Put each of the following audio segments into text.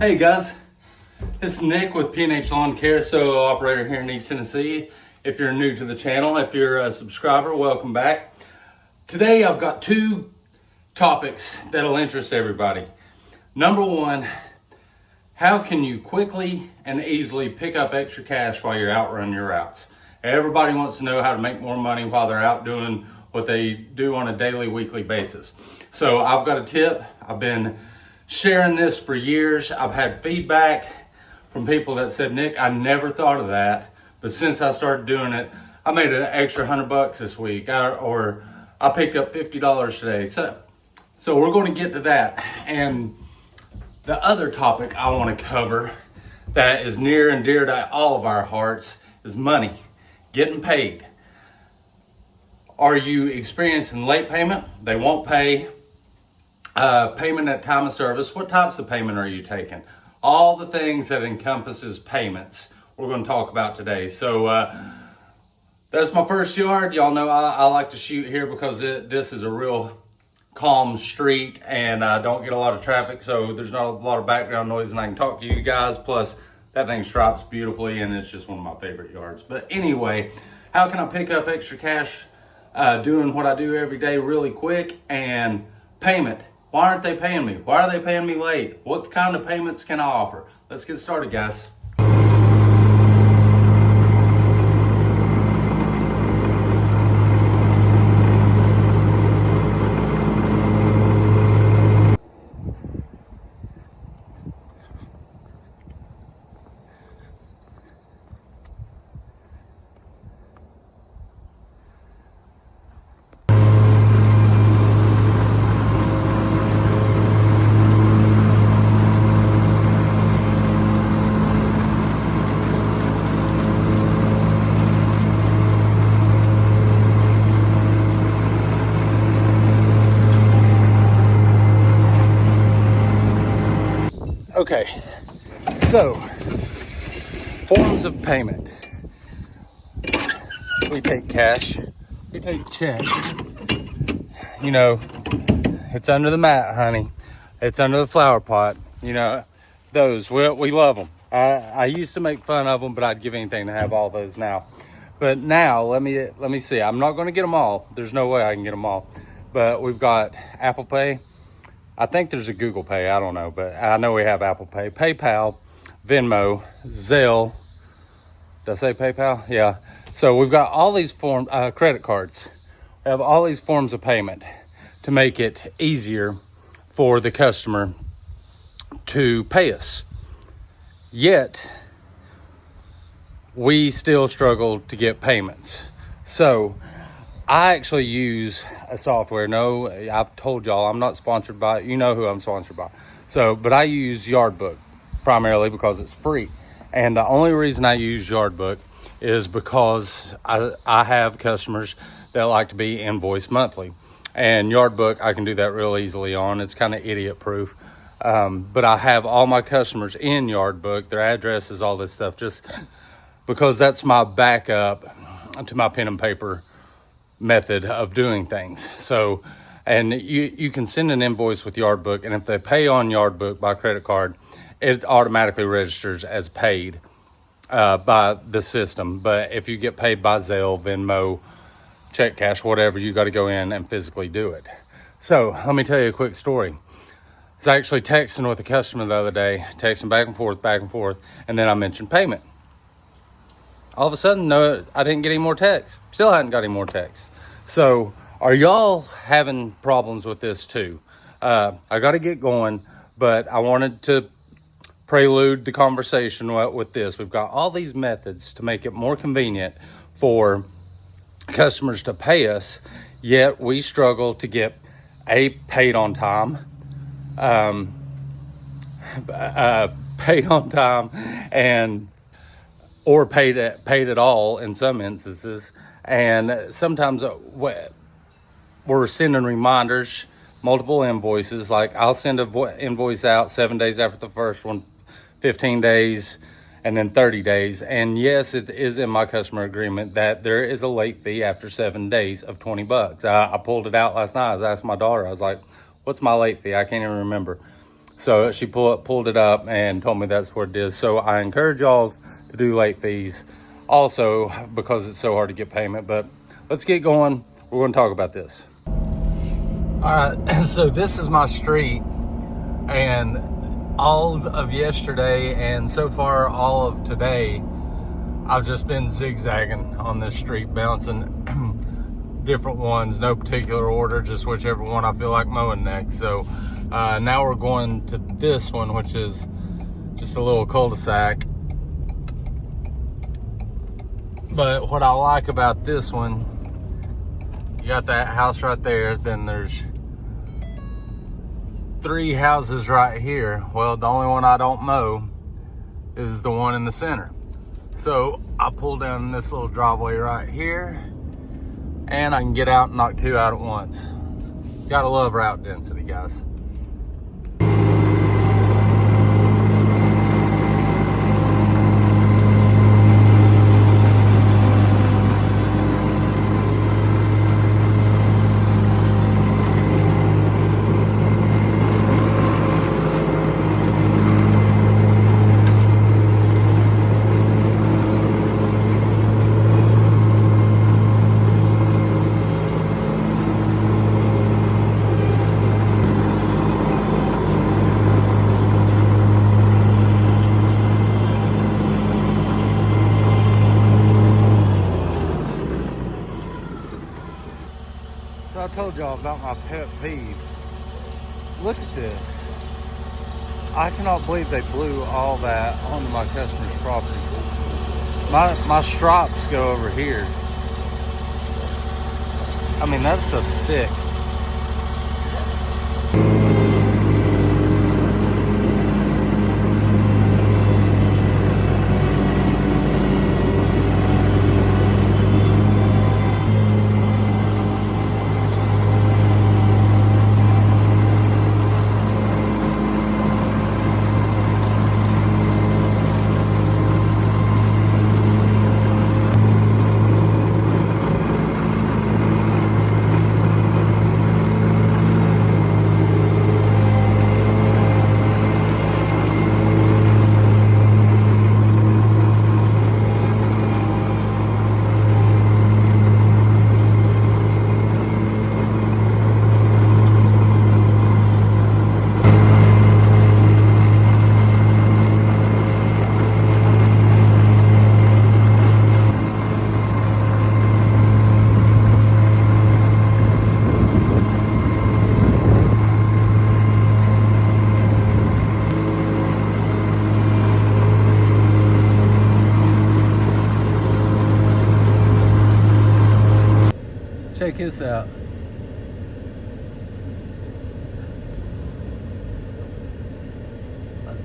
Hey guys, this is Nick with P&H Lawn Care, solo operator here in East Tennessee. If you're new to the channel, if you're a subscriber, welcome back. Today I've got two topics that'll interest everybody. Number one, how can you quickly and easily pick up extra cash while you're out running your routes? Everybody wants to know how to make more money while they're out doing what they do on a daily, weekly basis. So I've got a tip. I've been sharing this for years. I've had feedback from people that said, Nick, I never thought of that, but since I started doing it, I made an extra $100 this week, or I picked up $50 today. So we're going to get to that. And the other topic I want to cover that is near and dear to all of our hearts is money, getting paid. Are you experiencing late payment? They won't pay. Payment at time of service. What types of payment are you taking? All the things that encompasses payments we're going to talk about today. So that's my first yard. Y'all know I like to shoot here because this is a real calm street and I don't get a lot of traffic, so there's not a lot of background noise and I can talk to you guys. Plus that thing stripes beautifully and it's just one of my favorite yards. But anyway, how can I pick up extra cash doing what I do every day really quick? And payment. Why aren't they paying me? Why are they paying me late? What kind of payments can I offer? Let's get started, guys. Okay, so forms of payment. We take cash, we take check. You know, it's under the mat, honey. It's under the flower pot. You know, those, we love them. I used to make fun of them, but I'd give anything to have all those now. But now, let me see. I'm not going to get them all. There's no way I can get them all. But we've got Apple Pay. I think there's a Google Pay, I don't know, but I know we have Apple Pay, PayPal, Venmo, Zelle. Did I say PayPal? Yeah. So we've got all these forms, credit cards. We have all these forms of payment to make it easier for the customer to pay us. Yet, we still struggle to get payments. So, I actually use a software. No, I've told y'all I'm not sponsored by it. You know who I'm sponsored by. But I use Yardbook primarily because it's free. And the only reason I use Yardbook is because I have customers that like to be invoiced monthly. And Yardbook, I can do that real easily on. It's kind of idiot proof. But I have all my customers in Yardbook, their addresses, all this stuff, just because that's my backup to my pen and paper method of doing things. So, and you can send an invoice with Yardbook, and if they pay on Yardbook by credit card, it automatically registers as paid by the system. But if you get paid by Zelle, Venmo, check cash, whatever, you got to go in and physically do it. So let me tell you a quick story. I was actually texting with a customer the other day, texting back and forth, and then I mentioned payment. All of a sudden, no, I didn't get any more texts. Still hadn't got any more texts. So, are y'all having problems with this too? I got to get going, but I wanted to prelude the conversation with this. We've got all these methods to make it more convenient for customers to pay us, yet we struggle to get paid on time, paid on time, and or paid at all in some instances. And sometimes we're sending reminders, multiple invoices. Like I'll send an invoice out 7 days after the first one, 15 days, and then 30 days. And yes, it is in my customer agreement that there is a late fee after 7 days of $20. I pulled it out last night. I asked my daughter, I was like, what's my late fee? I can't even remember. So she pulled it up and told me that's what it is. So I encourage y'all to do late fees also because it's so hard to get payment. But let's get going. We're going to talk about this. All right, so this is my street, and all of yesterday and so far all of today, I've just been zigzagging on this street, bouncing different ones, no particular order, just whichever one I feel like mowing next. So now we're going to this one, which is just a little cul-de-sac. But what I like about this one, you got that house right there, then there's 3 houses right here. Well, the only one I don't mow is the one in the center. So I pull down this little driveway right here, and I can get out and knock 2 out at once. Gotta love route density, guys. So I told y'all about my pet peeve. Look at this. I cannot believe they blew all that onto my customer's property. My stripes go over here. I mean, that stuff's thick. Check this out.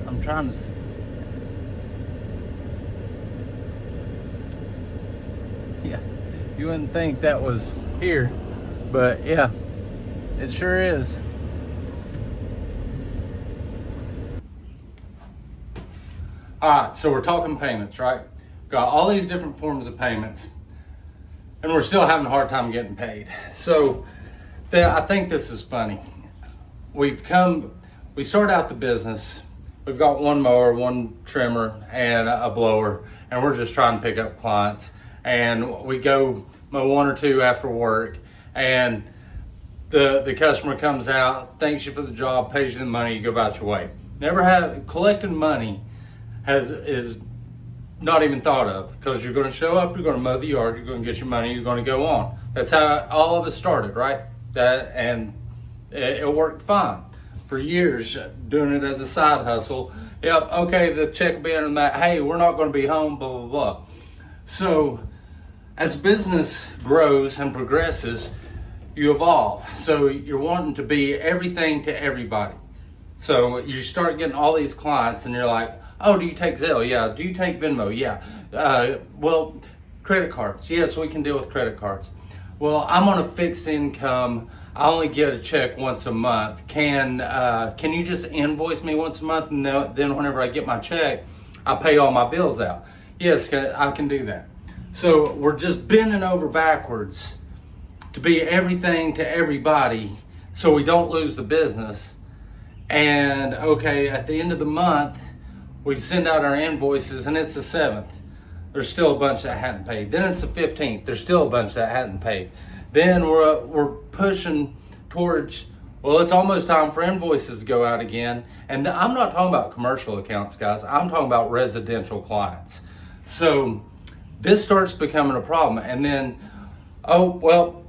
I'm trying to... Yeah, you wouldn't think that was here, but yeah, it sure is. All right, so we're talking payments, right? Got all these different forms of payments, and we're still having a hard time getting paid. So I think this is funny. We start out the business, we've got one mower, one trimmer, and a blower, and we're just trying to pick up clients. And we go mow 1 or 2 after work, and the customer comes out, thanks you for the job, pays you the money, you go about your way. Collecting money is not even thought of, because you're going to show up, you're going to mow the yard, you're going to get your money, you're going to go on. That's how all of us started, right? And it worked fine for years, doing it as a side hustle. Yep, okay, the check will be in that. Hey, we're not going to be home, blah, blah, blah. So as business grows and progresses, you evolve. So you're wanting to be everything to everybody. So you start getting all these clients, and you're like, oh, do you take Zelle? Yeah. Do you take Venmo? Yeah. Well, credit cards. Yes, we can deal with credit cards. Well, I'm on a fixed income. I only get a check once a month. Can you just invoice me once a month, and then whenever I get my check, I pay all my bills out? Yes, I can do that. So we're just bending over backwards to be everything to everybody, so we don't lose the business. And okay, at the end of the month, we send out our invoices and it's the 7th. There's still a bunch that hadn't paid. Then it's the 15th. There's still a bunch that hadn't paid. Then we're pushing towards, well, it's almost time for invoices to go out again. And I'm not talking about commercial accounts, guys. I'm talking about residential clients. So this starts becoming a problem. And then, oh, well,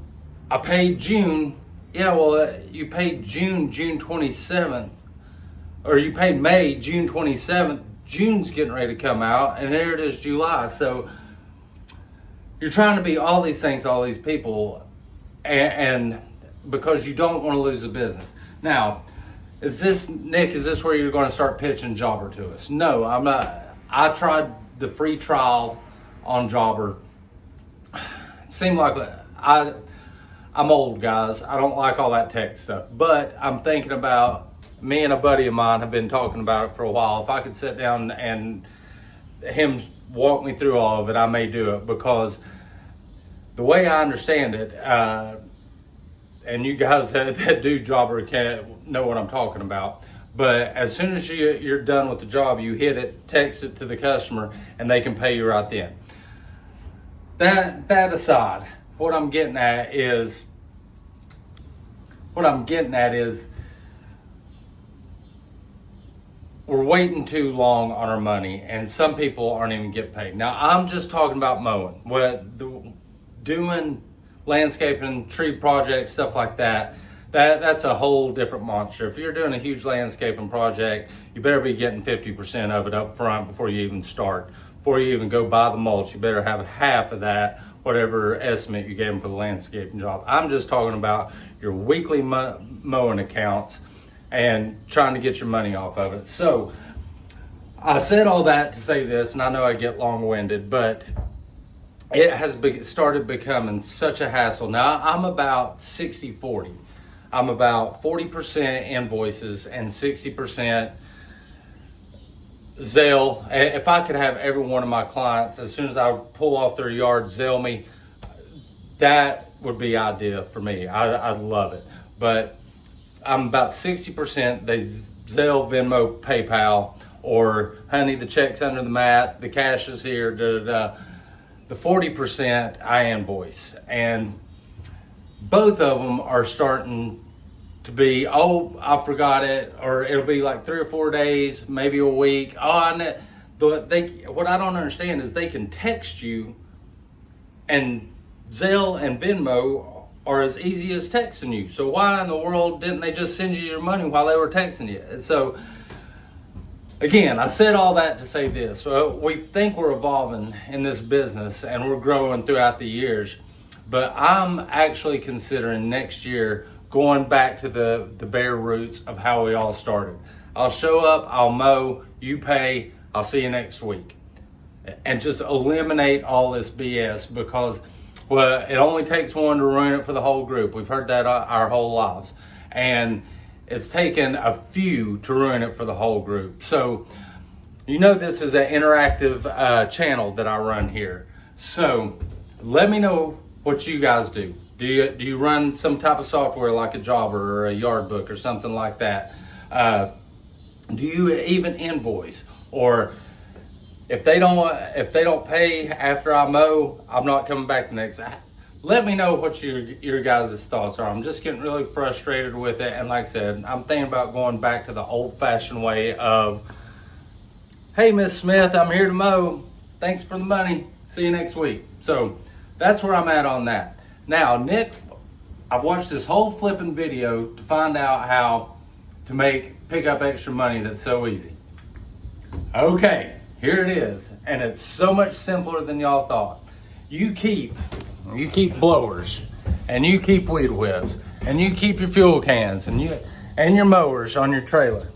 I paid June. Yeah, well, you paid June 27th. Or you paid May, June 27th. June's getting ready to come out, and there it is, July. So you're trying to be all these things to all these people, and because you don't want to lose the business. Now, is this, Nick, is this where you're going to start pitching Jobber to us? No, I'm not. I tried the free trial on Jobber. It seemed like I'm old, guys. I don't like all that tech stuff, but I'm thinking about, me and a buddy of mine have been talking about it for a while. If I could sit down and him walk me through all of it, I may do it, because the way I understand it, and you guys that do Jobber can't know what I'm talking about, but as soon as you're done with the job, you hit it, text it to the customer, and they can pay you right then. That aside, what I'm getting at is we're waiting too long on our money, and some people aren't even getting paid. Now, I'm just talking about mowing. Doing landscaping, tree projects, stuff like that's a whole different monster. If you're doing a huge landscaping project, you better be getting 50% of it up front before you even start. Before you even go buy the mulch, you better have half of that, whatever estimate you gave them for the landscaping job. I'm just talking about your weekly mowing accounts and trying to get your money off of it. So I said all that to say this, and I know I get long-winded, but it has started becoming such a hassle. Now, I'm about 60-40. I'm about 40% invoices and 60% Zelle. If I could have every one of my clients, as soon as I pull off their yard, Zelle me, that would be ideal for me. I'd love it. But I'm about 60%. They Zelle, Venmo, PayPal, or honey, the check's under the mat, the cash is here, da da da. The 40% I invoice, and both of them are starting to be, oh, I forgot it, or it'll be like 3 or 4 days, maybe a week. What I don't understand is they can text you, and Zelle and Venmo are as easy as texting you. So why in the world didn't they just send you your money while they were texting you? And so again, I said all that to say this. We think we're evolving in this business and we're growing throughout the years, but I'm actually considering next year going back to the bare roots of how we all started. I'll show up, I'll mow, you pay, I'll see you next week. And just eliminate all this BS, because well, it only takes one to ruin it for the whole group. We've heard that our whole lives. And it's taken a few to ruin it for the whole group. So, you know, this is an interactive channel that I run here. So, let me know what you guys do. Do you run some type of software like a Jobber or a Yardbook or something like that? Do you even invoice? Or if they don't pay after I mow, I'm not coming back the next. Let me know what your guys' thoughts are. I'm just getting really frustrated with it, and like I said, I'm thinking about going back to the old-fashioned way of, hey, Miss Smith, I'm here to mow. Thanks for the money. See you next week. So that's where I'm at on that. Now, Nick, I've watched this whole flipping video to find out how to pick up extra money that's so easy. Okay. Here it is, and it's so much simpler than y'all thought. You keep blowers, and you keep weed whips, and you keep your fuel cans, and your mowers on your trailer.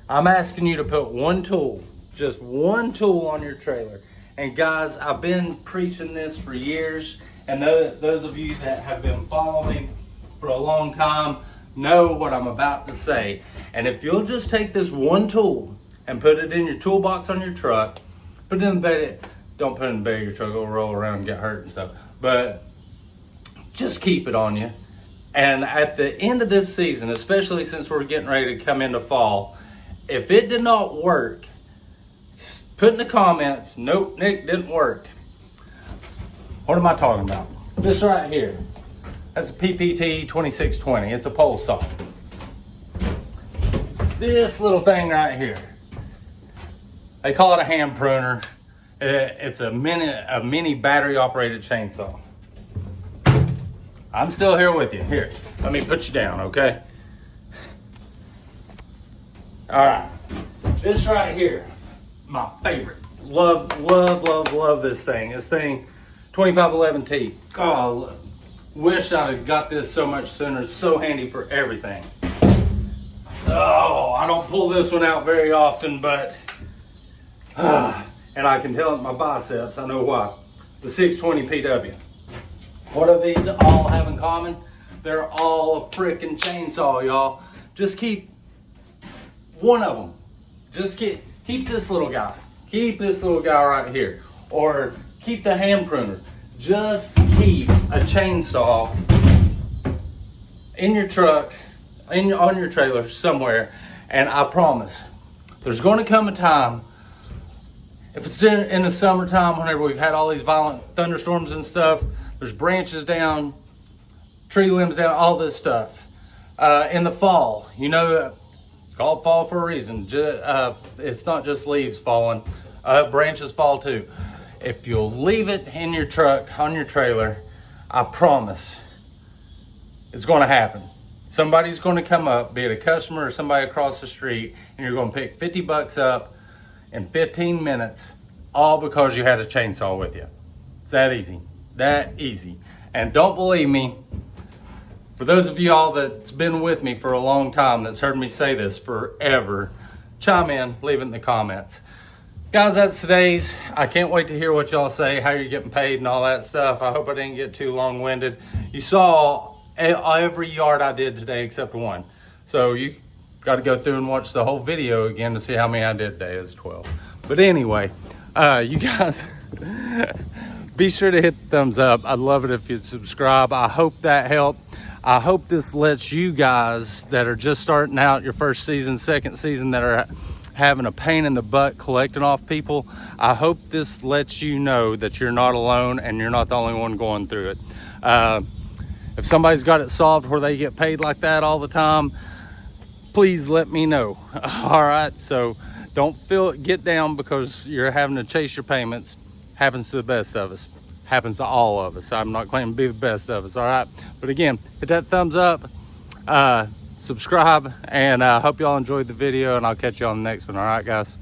I'm asking you to put one tool, just one tool on your trailer. And guys, I've been preaching this for years, and those of you that have been following for a long time know what I'm about to say. And if you'll just take this one tool and put it in your toolbox on your truck, put it in the bed. Don't put it in the bed of your truck, it'll roll around and get hurt and stuff. But just keep it on you And at the end of this season, especially since we're getting ready to come into fall, if it did not work, put in the comments, nope, Nick, didn't work. What am I talking about? This right here. That's a PPT 2620. It's a pole saw. This little thing right here, they call it a hand pruner. It's a mini battery operated chainsaw. I'm still here with you. Here, let me put you down, okay? All right, this right here, my favorite. Love this thing. This thing, 2511T. God, wish I'd have got this so much sooner. It's so handy for everything. Oh, I don't pull this one out very often, but, and I can tell it in my biceps, I know why. The 620 PW. What do these all have in common? They're all a freaking chainsaw, y'all. Just keep one of them. Just keep this little guy. Keep this little guy right here. Or keep the hand pruner. Just keep a chainsaw in your truck, on your trailer somewhere, and I promise there's going to come a time, if it's in the summertime, whenever we've had all these violent thunderstorms and stuff, there's branches down, tree limbs down, all this stuff. In the fall, you know, it's called fall for a reason. It's not just leaves falling, branches fall too. If you'll leave it in your truck, on your trailer, I promise it's going to happen. Somebody's going to come up, be it a customer or somebody across the street, and you're going to pick 50 bucks up in 15 minutes, all because you had a chainsaw with you. It's that easy. That easy. And don't believe me, for those of y'all that's been with me for a long time, that's heard me say this forever, chime in, leave it in the comments. Guys, that's today's. I can't wait to hear what y'all say, how you're getting paid and all that stuff. I hope I didn't get too long-winded. You saw every yard I did today except one. So you got to go through and watch the whole video again to see how many I did today. It's 12. But anyway, you guys... Be sure to hit the thumbs up. I'd love it if you'd subscribe. I hope that helped. I hope this lets you guys that are just starting out your first season, second season, that are having a pain in the butt collecting off people. I hope this lets you know that you're not alone and you're not the only one going through it. If somebody's got it solved where they get paid like that all the time, please let me know. All right, so don't get down because you're having to chase your payments. Happens to the best of us. Happens to all of us. I'm not claiming to be the best of us, all right? But again, hit that thumbs up, subscribe, and I hope y'all enjoyed the video, and I'll catch you on the next one, all right, guys?